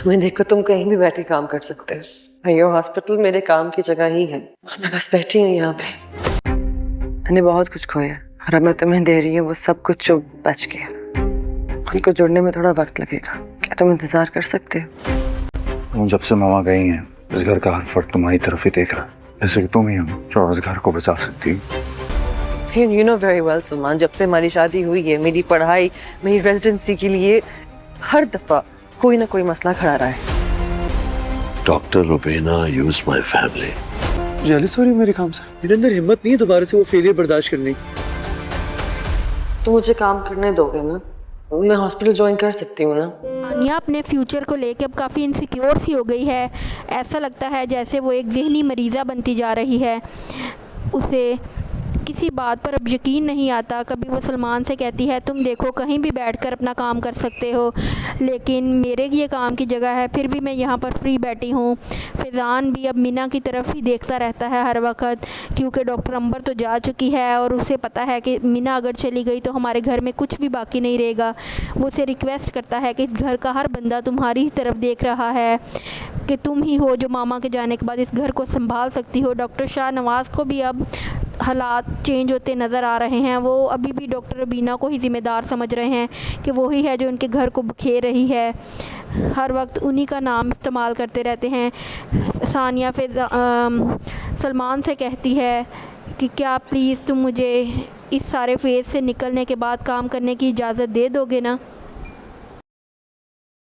तुम्हें देखो तुम कहीं भी बैठ के काम कर सकते हो। ये हॉस्पिटल मेरे काम की जगह ही है। मैं बस बैठी हूँ यहाँ पे। मैंने बहुत कुछ खोया और अब मैं तुम्हें दे रही हूँ वो सब कुछ जो बच गया। खुद को जुड़ने में थोड़ा वक्त लगेगा, क्या तुम इंतजार कर सकते हो? जब से मामा गई हैं इस घर का हर फर्द तुम्हारी तरफ ही देख रहा है, जैसे कि तुम ही हो जो इस घर को बचा सकती हो। You know very well Salman, जब से हमारी शादी हुई है मेरी पढ़ाई, मेरी रेजिडेंसी के लिए हर दफा कोई ना कोई मसला खड़ा रहा है। Doctor Rubina use my family. Jealous हो रही हो मेरे काम से? मेरे अंदर हिम्मत नहीं है दोबारा से वो फेलियर बर्दाश्त करने की। तो मुझे काम करने दोगे ना? मैं हॉस्पिटल ज्वाइन कर सकती हूँ ना? सानिया अपने फ्यूचर को लेकर अब काफ़ी इनसिक्योर सी हो गई है। ऐसा लगता है जैसे वो एक ज़हनी मरीज़ा बनती जा रही है। उसे किसी बात पर अब यकीन नहीं आता। कभी वो सलमान से कहती है तुम देखो कहीं भी बैठकर अपना काम कर सकते हो, लेकिन मेरे ये काम की जगह है, फिर भी मैं यहाँ पर फ्री बैठी हूँ। फैज़ान भी अब मीना की तरफ ही देखता रहता है हर वक्त, क्योंकि डॉक्टर अंबर तो जा चुकी है और उसे पता है कि मीना अगर चली गई तो हमारे घर में कुछ भी बाकी नहीं रहेगा। वो उसे रिक्वेस्ट करता है कि इस घर का हर बंदा तुम्हारी ही तरफ देख रहा है, कि तुम ही हो जो मामा के जाने के बाद इस घर को संभाल सकती हो। डॉक्टर शाहनवाज को भी अब हालात चेंज होते नज़र आ रहे हैं। वो अभी भी डॉक्टर रुबीना को ही ज़िम्मेदार समझ रहे हैं कि वही है जो उनके घर को बखेर रही है। हर वक्त उन्हीं का नाम इस्तेमाल करते रहते हैं। सानिया सलमान से कहती है कि क्या प्लीज़ तुम मुझे इस सारे फेज़ से निकलने के बाद काम करने की इजाज़त दे दोगे ना?